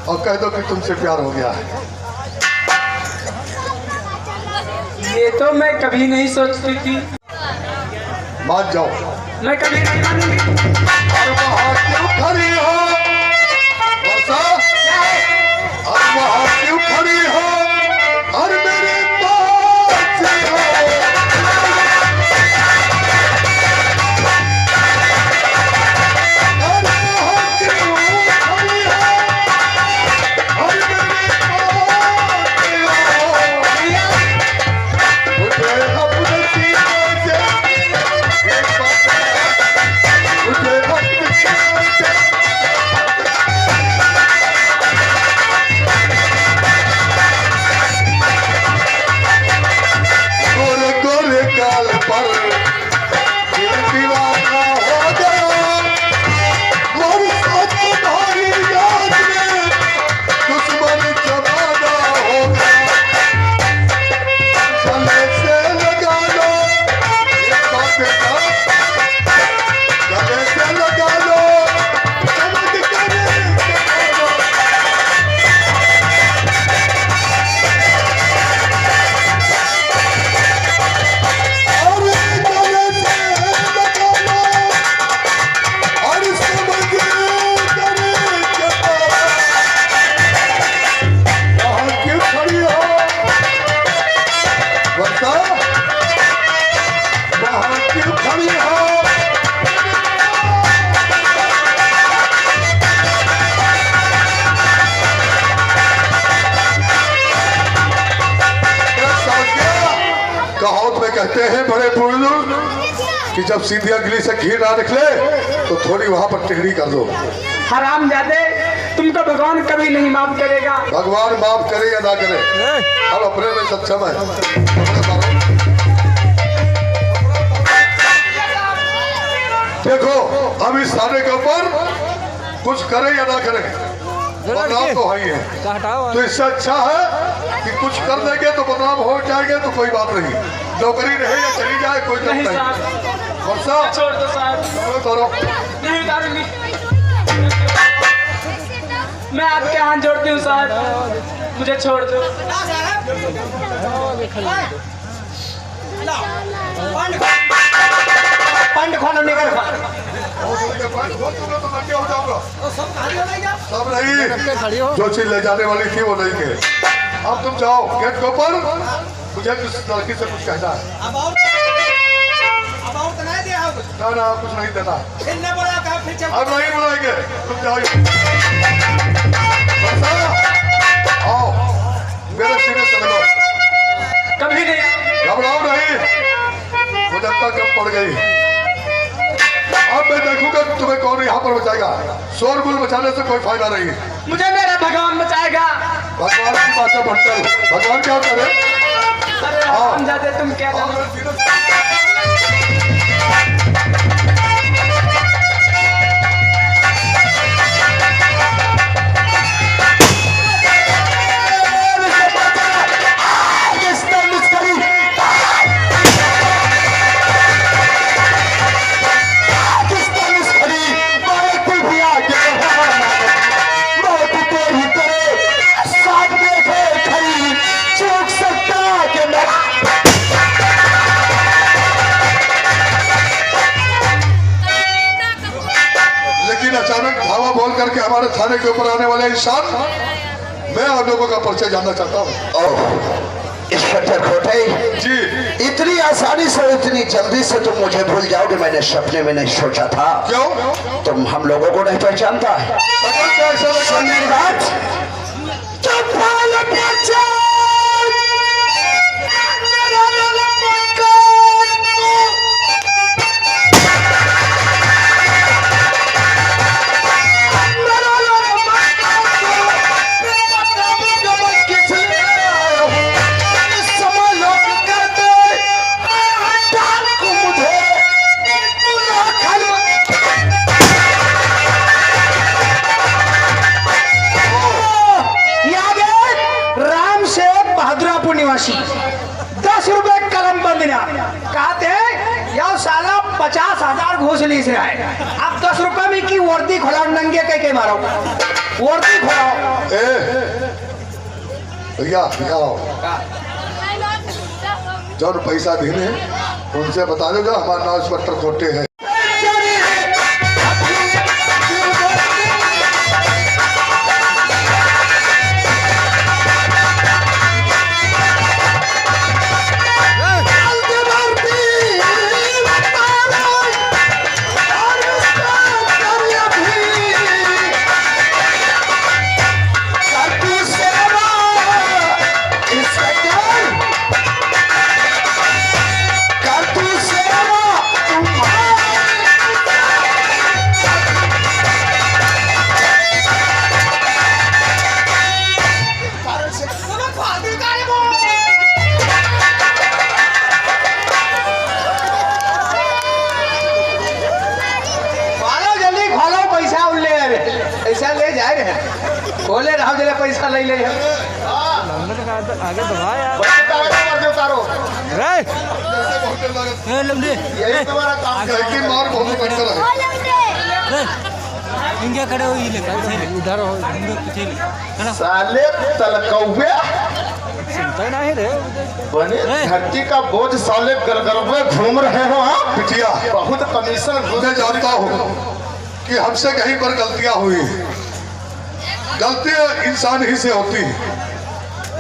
और कह दो कि तुमसे प्यार हो गया है। ये तो मैं कभी नहीं सोचती थी। मान जाओ। मैं कभी नहीं मानूंगी। और वहाँ क्यों खड़ी हो वर्षा? और वहाँ क्यों खड़ी हो और मेरे पास हो? और वहाँ क्यों खड़ी हो और मेरे पास हो? मुझे अपने सीने से एक बात मुझे अपने सीने से गोरे गोरे गाल पर दिल दीवाना हो गया। वर्षा तुम्हारी याद में दुश्मन जमाना हो गया। गले से लगा लो ये बातें ना, गले से लगा लो चमक करे और गले से लगा लो और समझ करे वहाँ क्यों खड़ी हो वर्षा? वहाँ क्यों खड़ी हो? कहावत में कहते हैं बड़े बुजुर्ग कि जब सीधी अंगली से घी ना निकले तो थोड़ी वहां पर टिहरी कर दो। हरामजादे, तुमको भगवान कभी नहीं माफ करेगा। भगवान माफ करे या ना करे, हम अपने में सक्षम है। देखो हम इस थाने के ऊपर कुछ करे या ना करे बदनाम तो है ही है। तो इससे अच्छा है कि कुछ कर देंगे तो बदनाम हो जाएंगे तो कोई बात नहीं, नौकरी रहे या चली जाए कोई नहीं नहीं। साहब, वर्षा छोड़ दो साहब। करो नहीं उतारूंगी। मैं आपके हाथ जोड़ती हूँ साहब, मुझे छोड़ दो। पंड खोलो निकल। सब नहीं, जो चीज ले जाने वाली थी वो नहीं गए। अब तुम जाओ गेट के ऊपर, मुझे किस लड़की से कुछ कहना है। ना ना कुछ नहीं देना, अब नहीं बुलाएंगे, तुम जाओ। आओ मेरे सीने से लगो, कभी नहीं। घबराओ नहीं, मुझे कब पड़ गई। अब मैं देखूंगा तुम्हें कौन यहाँ पर बचाएगा। शोरगुल बचाने से कोई फायदा नहीं। मुझे मेरा भगवान बचाएगा। भगवान की बातें भटकल, भगवान क्या करे? अरे हरामजादे, तुम क्या जानो? अचानक धावा बोल करके हमारे थाने के ऊपर आने वाले इंसान, मैं आप लोगों का परिचय जानना चाहता हूँ। इंस्पेक्टर खोटे जी, इतनी आसानी से इतनी जल्दी से तुम मुझे भूल जाओगे, मैंने सपने में नहीं सोचा था। क्यों? तुम हम लोगों को नहीं पहचानता है। निवासी 10 रुपए कलम बंदना कहते हैं यार साला 50,000 घूस ली से आए। अब 10 रुपए में की वर्दी खोलाओ, नंगे कह के मारो वर्दी खोलाओ। भैया आओ, जो पैसा देने उनसे बता दो, जो हमारा नाम इंस्पेक्टर खोटे है। पैसा ले जाए रहे बोले राम जरा पैसा ले ले आगे दबाया उतारो यही तुम्हारा काम है कि मार बहुत बनकर है। इंडिया खड़े हो इधर हो पीछे साले तलकौवे सुनता नहीं रे बने धरती का बोझ साले गरगरवे घूम रहे हो। हाँ बिटिया बहुत कमीशन मैं जानता हूँ कि हमसे कहीं पर गलतियां हुई, गलतियां इंसान ही से होती हैं,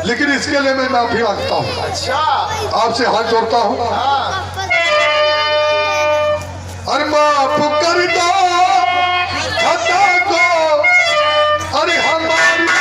लेकिन इसके लिए मैं माफी मांगता हूँ। अच्छा आपसे हाथ जोड़ता हूँ। अरे माफ कर दो खता को, अरे हमारी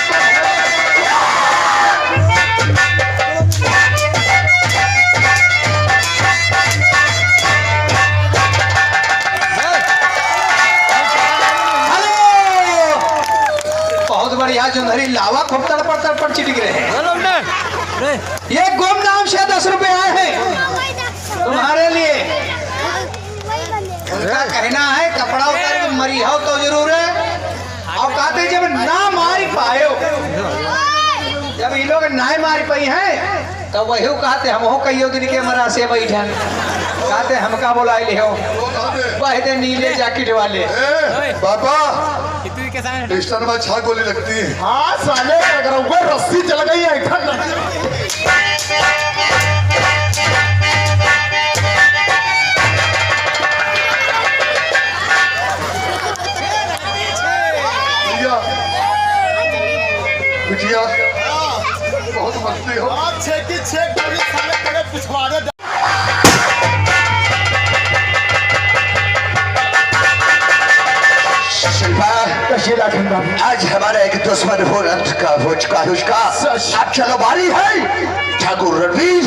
बढ़िया जोंधरी लावा खूब तड़पड़ चिटिक रहे हैं। ये गुमनाम से 10 रुपए आए हैं तुम्हारे लिए। उनका कहना है कपड़ा उतार के मरी हो तो जरूर है, और कहते जब ना मारी पाए, जब इन लोग ना मारी पाई हैं तो वही कहते हम हो कहियो दिन के मरा से बैठन, कहते हमका बोलाए ले हो कहते नीले जैकेट वाले। बाबा स्टेशन में छा गोली लगती है। हाँ साले गरगरवे रस्सी चल गई है इधर। बिटिया बहुत मस्ती हो। आज हमारा एक दुश्मन हो चुका है उसका। अब चलो बारी है ठाकुर रणवीर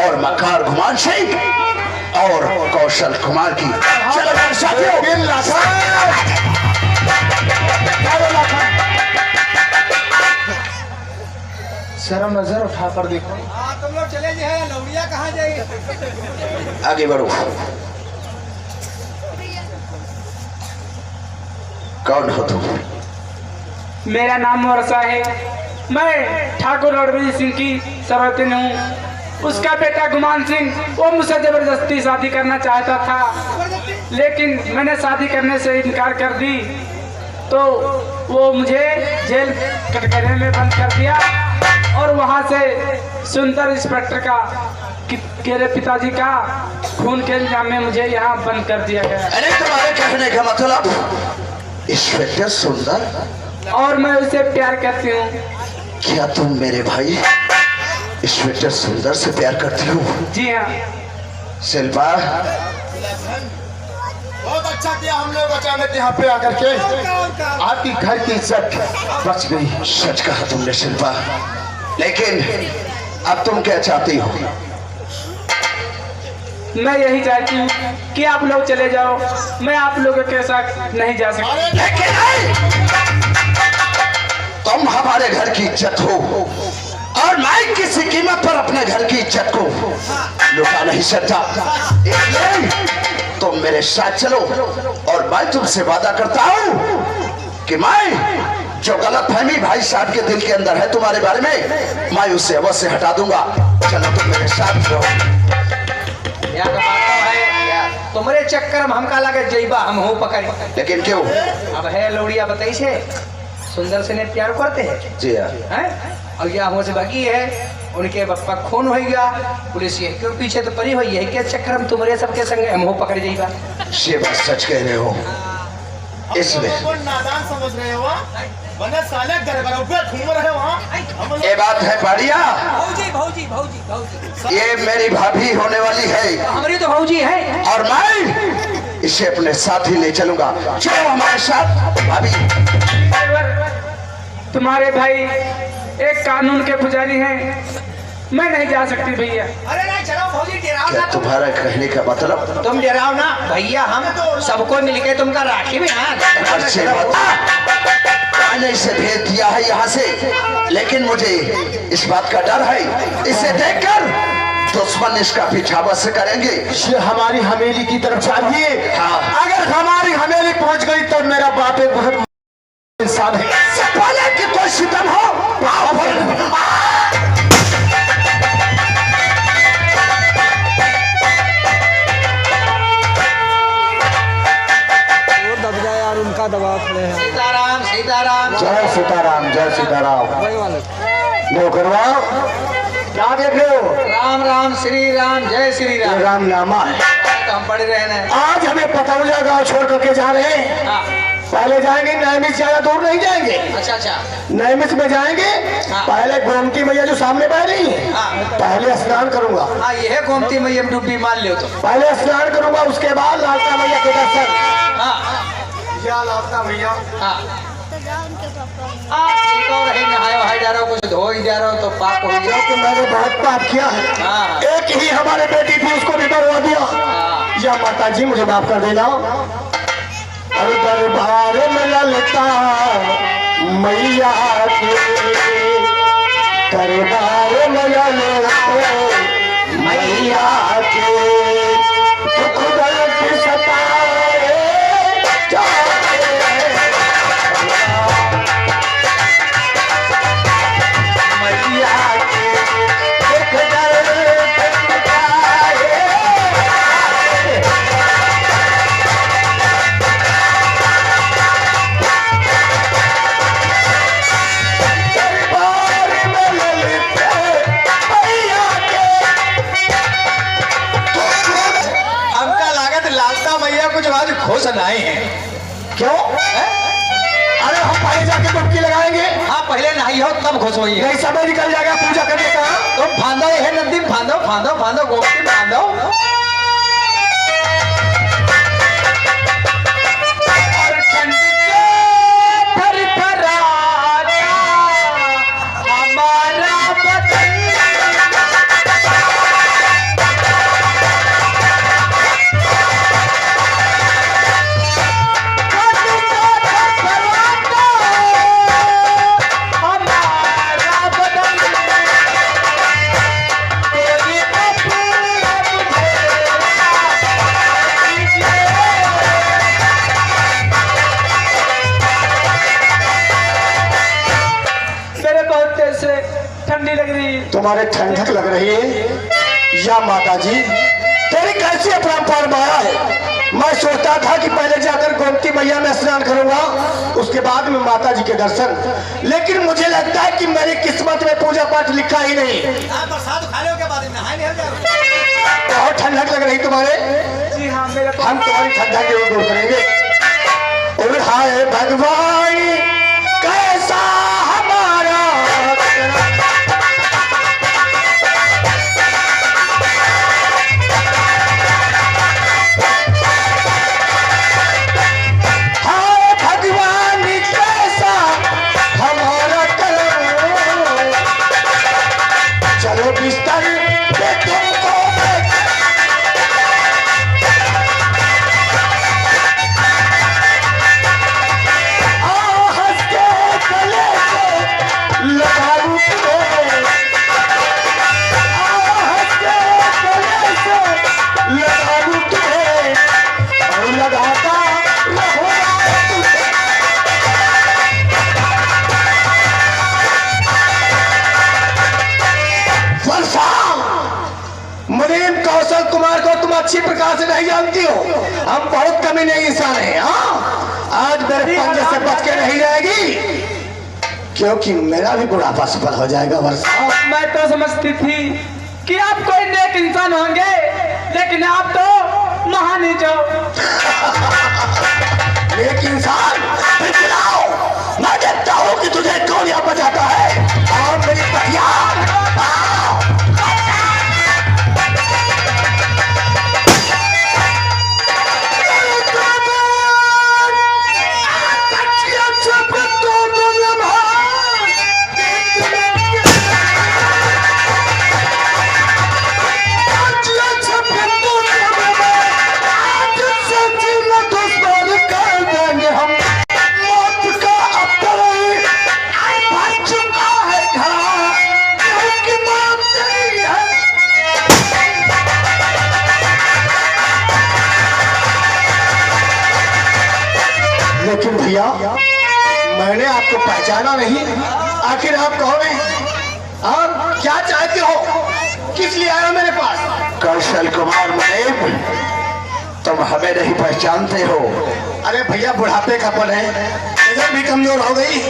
और मकार गुमान सिंह और कौशल कुमार की। चलो साथियों शर्म नजर उठा कर देखो। तुम लोग चले जाए, लौड़िया कहाँ जाएगी? आगे बढ़ो। कौन हो तुम? मेरा नाम वर्षा है। मैं ठाकुर रणवीर सिंह की सरवतन हूँ। उसका बेटा गुमान सिंह वो मुझसे जबरदस्ती शादी करना चाहता था, लेकिन मैंने शादी करने से इनकार कर दी, तो वो मुझे जेल कटघरे में बंद कर दिया और वहाँ से सुंदर इंस्पेक्टर का मेरे पिताजी का खून के इल्जाम में मुझे यहाँ बंद कर दिया गया। अरे तुम्हारे कहने का मतलब इंस्पेक्टर सुंदर? और मैं उसे प्यार करती हूँ। क्या तुम मेरे भाई इंस्पेक्टर सुंदर से प्यार करती हो? जी हाँ। शिल्पा बहुत अच्छा किया हम लोग अचानक यहाँ पे आकर के, आपकी घर की इज्जत बच गई। सच कहा तुमने शिल्पा, लेकिन अब तुम क्या चाहती हो? मैं यही चाहती हूँ कि आप लोग चले जाओ, मैं आप लोगों के साथ नहीं जा सकती। लेकिन नहीं, तुम हमारे घर की इज्जत हो और मैं किसी कीमत पर अपने घर की इज्जत को लुटा नहीं सकता। इसलिए तुम मेरे साथ चलो और मैं तुमसे वादा करता हूँ कि मैं जो गलतफहमी भाई साहब के दिल के अंदर है तुम्हारे बारे में, मैं उसे अवश्य हटा दूंगा। चलो तुम मेरे साथ रहो। तुम्हारे चक्कर में हमका लगे जैबा हम हो पकड़। लेकिन क्यों? अब है लौड़िया बताई से सुंदर से ने प्यार करते हैं जी हाँ। हैं और यह हमसे बाकी है उनके बप्पा खून हो गया पुलिस ये क्यों पीछे तो पड़ी हुई है क्या चक्कर हम तुम्हारे सबके संग हम हो पकड़ जाएगा। ये बात सच कह रहे हो, इसमें नादान समझ रहे हो बने साले गरगरों घूम रहे हो। ये बात है बढ़िया। भौजी भौजी भौजी भौजी ये मेरी भाभी होने वाली है हमारी तो भौजी है और मैं इसे अपने साथ ही ले चलूंगा। चलो हमारे साथ भाभी। तुम्हारे भाई एक कानून के पुजारी हैं, मैं नहीं जा सकती भैया। अरे नहीं चलो भौजी डराओ क्या ना तुम्हारा कहने का मतलब? तुम डराओ ना भैया हम सबको मिलके तुमका राखी में अच्छे मैंने इसे भेज दिया है यहाँ से, लेकिन मुझे इस बात का डर है इसे देखकर दुश्मन इसका पीछा बस करेंगे। ये हमारी हवेली की तरफ चाहिए। हाँ। अगर हमारी हवेली पहुंच गई तो मेरा बाप एक बहुत इंसान है। पहले कि कोई सितम हो वो दब जाए यार, उनका दबाव खड़े हैं सीताराम सीताराम जय सीताराम जय सीताराम। वही वाले। वो करवाओ क्या देख रहे हो? राम राम श्री राम जय श्री ये राम। राम नामा है। तो हम पढ़ रहे हैं आज हमें पतौजा गाँव छोड़ करके जा रहे हैं। हाँ। पहले जाएंगे नैमिष, ज्यादा दूर नहीं जाएंगे। अच्छा अच्छा नैमिष में जाएंगे। हाँ। पहले गोमती मैया जो सामने बह रही है हाँ। पहले स्नान करूंगा। हाँ ये है गोमती मैया डूबी मान लो तो। पहले स्नान करूंगा उसके बाद लालता मैया के दर्शन। हाँ या लालता मैया हाँ ठीक हो रही नहायो हाय जा रहा हो कुछ धो ही जा रहा हो तो पाप हो गया। क्योंकि मैंने बहुत पाप किया है। हाँ। एक ही हमारे बेटी थी उसको भी बरवा दिया। हाँ। या माता जी मुझे माफ कर देना। अरे दरबार में ललता मैया के, दरबार में ललता मैया के, दुख दर्द सताए जाए। मैया के दुख दर्द सताए। हमका लागत लालता मैया कुछ आज खुश नहीं है। क्यों? हैं? अरे हम पहले जाके डुबकी लगाएंगे। हाँ पहले नहाई हो तब खुश होई है। नहीं समय निकल जाएगा पूजा करने का। तुम फांदो है नदी फांदो फांदो फांदो गोमती फांदो। और ठंड के थरथराता हमारा बदन। हमारा बदन तेरी मेरे बहुत तेज से ठंडी लग रही है। तुम्हारे ठंडक लग रही है या माता जी तेरी कैसी अपरंपार माया है। मैं सोचता था कि पहले जाकर गोमती मैया में स्नान करूंगा उसके बाद में माता जी के दर्शन, लेकिन मुझे लगता है कि मेरी किस्मत में पूजा पाठ लिखा ही नहीं। बरसात खा लो के बाद नहाए नहीं हो जाओगे। बहुत ठंडक लग रही तुम्हारे। जी हाँ मेरा तो हम तुम्हारी ठंडक जरूर दूर करेंगे। और हाय भगवान कैसा हमारा हाय भगवान कैसा हमारा करम। चलो बिस्तर पे तुमको मुनीम कौशल कुमार को तुम अच्छी प्रकार से नहीं जानती हो। हम बहुत कमीने इंसान हैं। हाँ आज मेरे पंजे से बच के नहीं जाएगी। क्योंकि मेरा भी बुढ़ापा सफल हो जाएगा वर्षा। मैं तो समझती थी कि आप कोई नेक इंसान होंगे, लेकिन आप तो महानीच हो। एक इंसान बुलाओ, मैं देखता हूँ कि तुझे कौन यहाँ बचाता है। और मेरी पतियार लेकिन भैया मैंने आपको पहचाना नहीं। आखिर आप कौन हैं और क्या चाहते हो, किस लिए आए हो मेरे पास? कौशल कुमार मुनीब, तुम हमें नहीं पहचानते हो। अरे भैया बुढ़ापे का पल है, नजर भी कमजोर हो गई।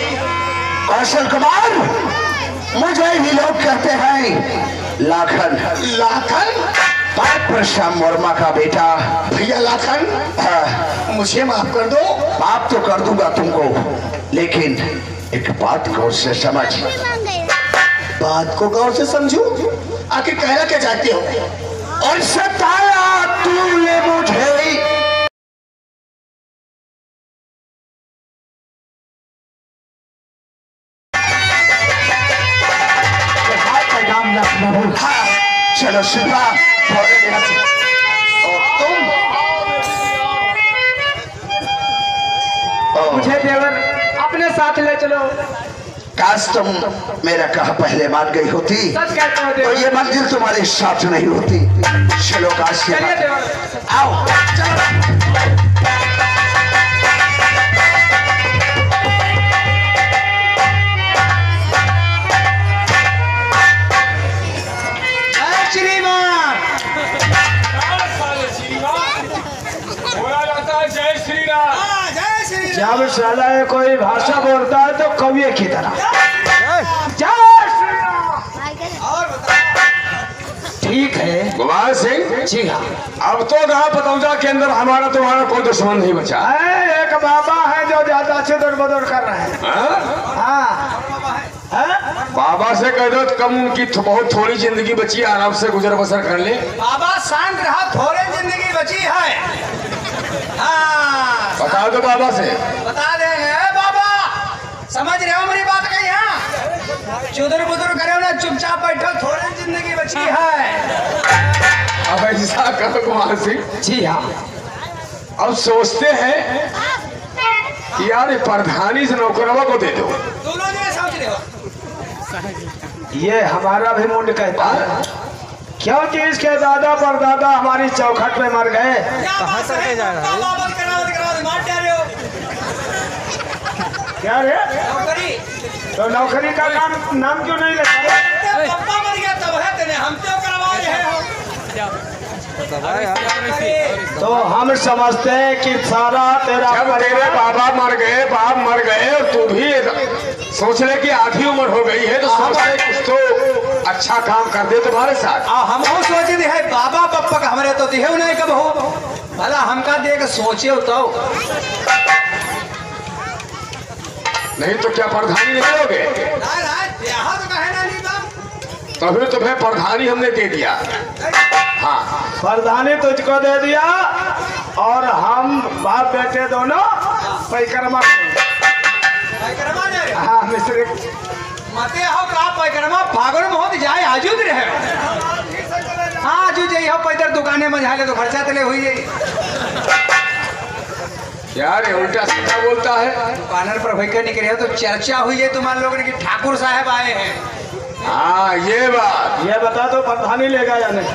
कौशल कुमार, मुझे भी लोग कहते हैं लाखन। लाखन? प्रशाम वर्मा का बेटा। भैया लाखन, हाँ, मुझे माफ कर दो। माफ तो कर दूंगा तुमको, लेकिन एक बात गौर से समझ। बात को गौर से समझू, आखिर कहना क्या चाहते हो? और सताया तूने मुझे, नाम लखनऊ। हाँ, चलो शिवा, थोड़े देर से। और तुम मुझे देवर अपने साथ ले चलो। काश तुम मेरा कहा पहले मान गई होती सच कहते हो तो देवर। ये मंजिल तुम्हारे साथ नहीं होती। चलो काश के चलिए बाद। देवर। आओ चलो। श्रीमान बोला जाता है जय श्री राम। जब साला कोई भाषा बोलता है तो कवि की तरह। जय श्री राम। ठीक है कुमार सिंह, जी हाँ। अब तो गांव पतौजा के अंदर हमारा तुम्हारा कोई दुश्मन नहीं बचा। एक बाबा है जो ज्यादा अच्छे दौड़ बदौड़ कर रहे हैं। हाँ? हाँ? बाबा से कह दो कम उनकी बहुत थोड़ी जिंदगी बची है, आराम से गुजर बसर कर ले। बाबा शांत रहा, थोड़ी जिंदगी बची है। हाँ, बता दो बाबा से। बता देंगे बाबा, समझ रहे हो मेरी बात कही? हाँ, चुदर बुदर करे ना, चुपचाप बैठो, थोड़ी जिंदगी बची है। अब ऐसा करो कुमार सिंह, जी हाँ। अब सोचते हैं कि यार ये प्रधानी से नौकरवा को दे दो। दोनों जगह सोच रहे हो। ये हमारा भी मुंड कहता है, क्योंकि इसके दादा परदादा हमारी चौखट पे मर गए। कहाँ से जा रहा है? मार डाले हो। क्या रे? नौकरी तो नौकरी का नाम क्यों नहीं लेता? पप्पा मर गया तब है तेने, हम तो करवा रहे हो। तो हम समझते हैं कि सारा तेरा जब तेरे बाबा मर गए, बाप मर गए और तू भी सोच ले कि आधी उम्र हो गई है, तो सोच ले कुछ तो अच्छा काम कर दे तुम्हारे साथ। हम सोचे थे है बाबा पप्पा का हमारे तो दिहे नहीं कब हो भला हमका देख सोचे तो नहीं तो क्या प्रधानी नहीं होगे? तभी तुम्हें प्रधानी हमने दे दिया। हाँ, प्रधानी तुझको दे दिया और हम बाप बेटे दोनों परिक्रमा। हाँ मिस्त्री मते हो का पैकरमा फागुन में होत जाए आजू भी रहे। हाँ आजू जाई हो पैदल दुकाने में जाले तो खर्चा तले हुई जाई। यार ये उल्टा सीधा बोलता है। दुकानर पर भैया निकले हो तो चर्चा हुई है तुम्हारे लोगों ने कि ठाकुर साहब आए हैं। हाँ ये बात। ये बता दो प्रधानी लेगा या नहीं?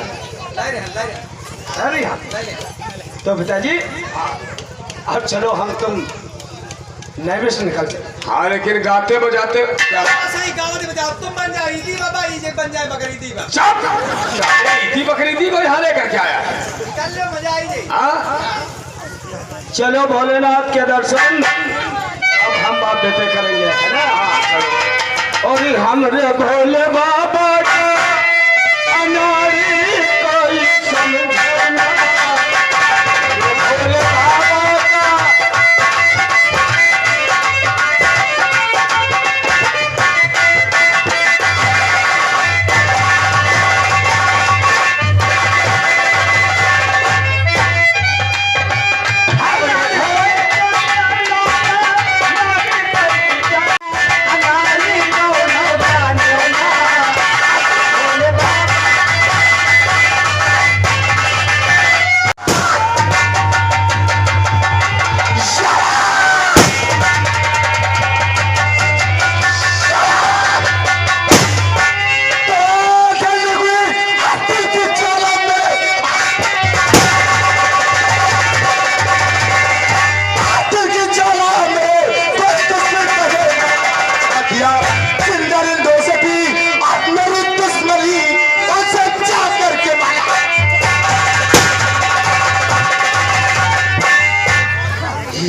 अरे हाँ। तो पिताजी अब चलो हम तुम नैवे से निकल चले। हाँ लेकिन गाते बजाते क्या सही गाँव में बजाओ तुम बन जाओ ईदी बाबा ईजे बन जाए बकरी दी बाबा। चुप! ईदी बकरी दी को यहाँ लेकर के आया। कल लो मजा आई जाए। हाँ? चलो भोलेनाथ के दर्शन अब हम बाप बेटे करेंगे, है ना? हाँ, चलो। हमरे भोले बाबा का अनारी कोई समझे ना। भोले बाबा का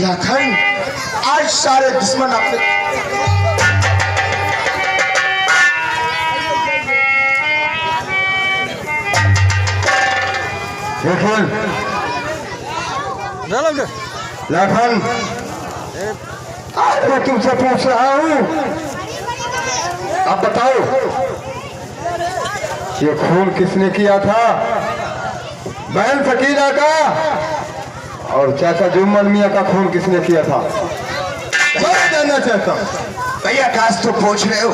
लखन, आज सारे दुश्मन अपने लखन, आज मैं तुमसे पूछ रहा हूँ, अब बताओ ये खून किसने किया था? बहन सकीना का और चाचा जुम्मन मियाँ का खून किसने किया था? मैं जानना चाहता हूँ। भैया काश तो पूछ रहे हो,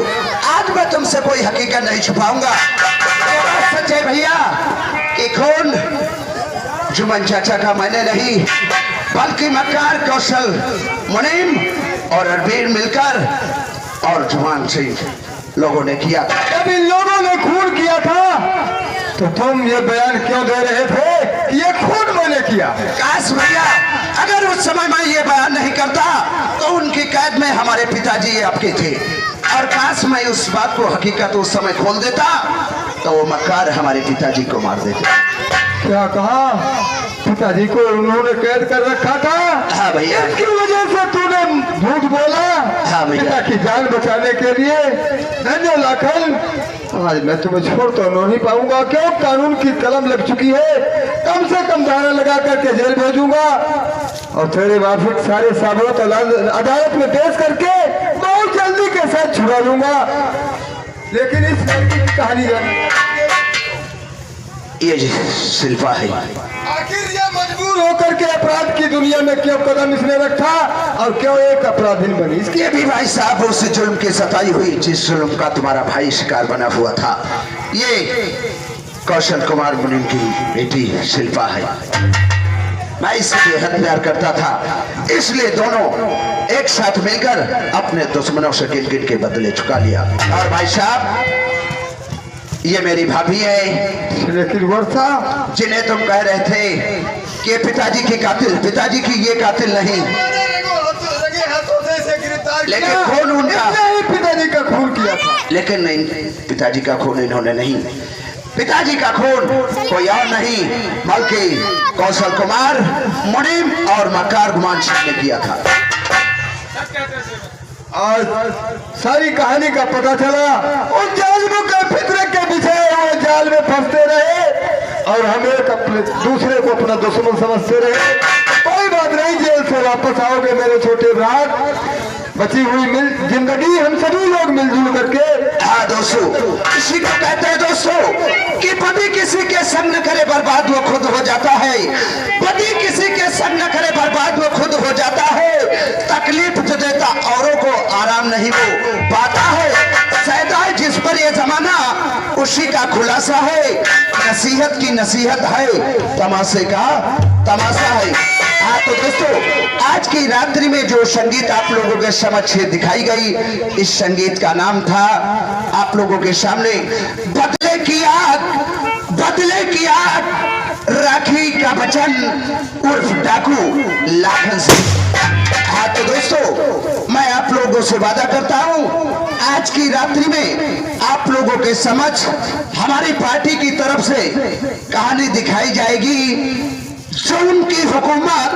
आज मैं तुमसे कोई हकीकत नहीं छुपाऊंगा। ये बात सच है भैया कि खून जुम्मन चाचा का मैंने नहीं, बल्कि मक्कार, कौशल, मुनीम और अरबीर मिलकर और जुमान सिंह लोगों ने किया था। जब इन लोगों ने खून किया था तो तुम ये बयान क्यों दे रहे थे कि ये खून मैंने किया? काश भैया अगर उस समय मैं ये बयान नहीं करता तो उनकी कैद में हमारे पिताजी आपके थे, और काश मैं उस बात को हकीकत उस समय खोल देता तो वो मक्कार हमारे पिताजी को मार देते। क्या कहा? पिताजी को उन्होंने कैद कर रखा था? हाँ भैया। इसकी वजह से तूने झूठ बोला? हाँ भैया। पिता की जान बचाने के लिए? धन्य लाखन, आज मैं तुम्हें छोड़ तो नहीं पाऊंगा। क्यों? कानून की कलम लग चुकी है, कम से कम धारा लगा करके जेल भेजूंगा और तेरे माफिक सारे सबूत अदालत में पेश करके बहुत जल्दी के साथ छुड़ा लूंगा। लेकिन इस लड़की की कहानी ये जी शिल्पा है। आखिर ये मजबूर होकर के अपराध की दुनिया में क्यों कदम इसने रखा और क्यों एक अपराधीन बनी? इसकी ये भी भाई साहब उस जुल्म की सताई हुई जिस जुल्म का तुम्हारा भाई शिकार बना हुआ था। ये कौशल कुमार मुनीम की बेटी शिल्पा है। मैं इससे बेहद प्यार करता था, इसलिए दोनों एक साथ मिलकर अपने दुश्मनों से गिन गिन के बदले चुका लिया। और भाई साहब ये मेरी भाभी है, लेकिन वर्षा जिन्हें तुम कह रहे थे कि पिताजी की कातिल, पिताजी की ये कातिल नहीं, लेकिन खून उनका पिताजी का खून किया था। लेकिन नहीं, पिताजी का खून इन्होंने नहीं, पिताजी का खून कोई और नहीं बल्कि कौशल कुमार, मुनीम और मक्कार गुमान सिंह ने किया था। आज सारी कहानी का पता चला। उन जालिमों के फितरे के पीछे वो जाल में फंसते रहे और हम एक अपने दूसरे को अपना दुश्मन समझते रहे। कोई बात नहीं, जेल से वापस आओगे मेरे छोटे भ्रात। बची हुई जिंदगी हम सभी लोग मिलजुल करके। हाँ दोस्तों, इसी को कहते हैं दोस्तों कि पति किसी के संग न करे बर्बाद वो खुद हो जाता है। पति किसी के संग न करे बर्बाद वो खुद हो जाता है। तकलीफ जो देता औरों को आराम नहीं वो पाता है। सैदा जिस पर ये जमाना उसी का खुलासा है। नसीहत की नसीहत है, तमाशे का तमाशा है। हाँ तो दोस्तों, आज की रात्रि में जो संगीत आप लोगों के समक्ष दिखाई गई, इस संगीत का नाम था आप लोगों के सामने बदले की आग, बदले की आग, राखी का वचन उर्फ डाकू लाखन सिंह। हाँ तो दोस्तों, मैं आप लोगों से वादा करता हूँ आज की रात्रि में आप लोगों के समक्ष हमारी पार्टी की तरफ से कहानी दिखाई जाएगी। जुल्म की हुकूमत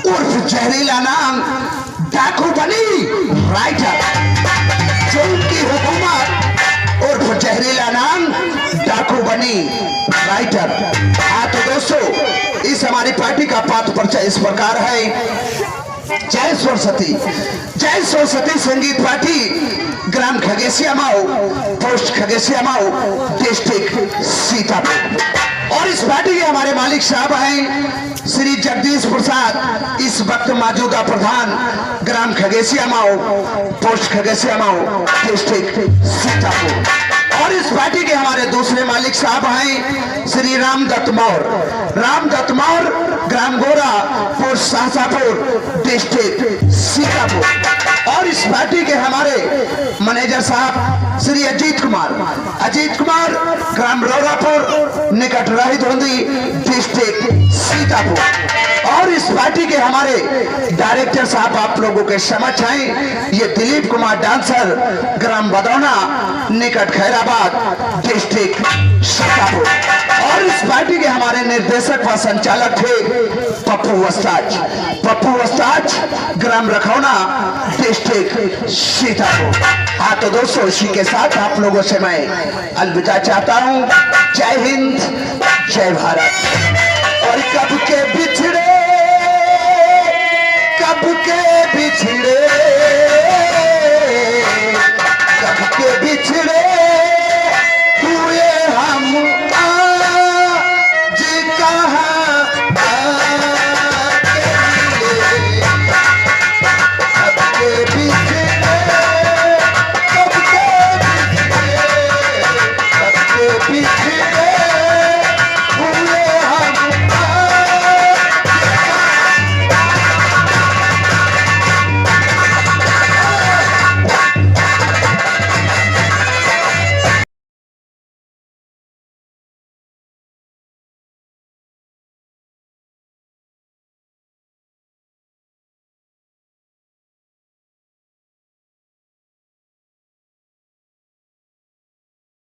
उर्फ जहरीला नाम डाकू बनी राइटर। बनी राइटर। हाँ तो दोस्तों, इस हमारी पार्टी का पाठ परिचय इस प्रकार है। जय सरस्वती संगीत पार्टी, ग्राम खगेसिया माओ, पोस्ट खगेसिया माओ, डिस्ट्रिक्ट सीतापुर। और इस पार्टी के हमारे मालिक साहब हैं श्री जगदीश प्रसाद, इस वक्त मौजूदा प्रधान, ग्राम खगेसिया माओ, पोस्ट खगेसिया माओ, डिस्ट्रिक्ट सीतापुर। और इस पार्टी के हमारे दूसरे मालिक साहब हैं श्री रामदत्त मौर्य, ग्राम गोरा, पोस्ट शाहसापुर, डिस्ट्रिक्ट सीतापुर। और इस पार्टी के हमारे मैनेजर साहब श्री अजीत कुमार, ग्राम रोरापुर, निकट राही धोंदी, डिस्ट्रिक्ट सीतापुर। और इस पार्टी के हमारे डायरेक्टर साहब आप लोगों के समक्ष हैं, ये दिलीप कुमार डांसर, ग्राम बदौना, निकट खैराबाद, डिस्ट्रिक्ट सीतापुर। और इस पार्टी के हमारे निर्देशक व संचालक थे पप्पू वस्ताज, ग्राम रखौना, डिस्ट्रिक्ट सीतापुर। हाँ तो दोस्तों, इसी के साथ आप लोगों से मैं अलविदा चाहता हूँ। जय हिंद, जय भारत। और कब के बिछड़े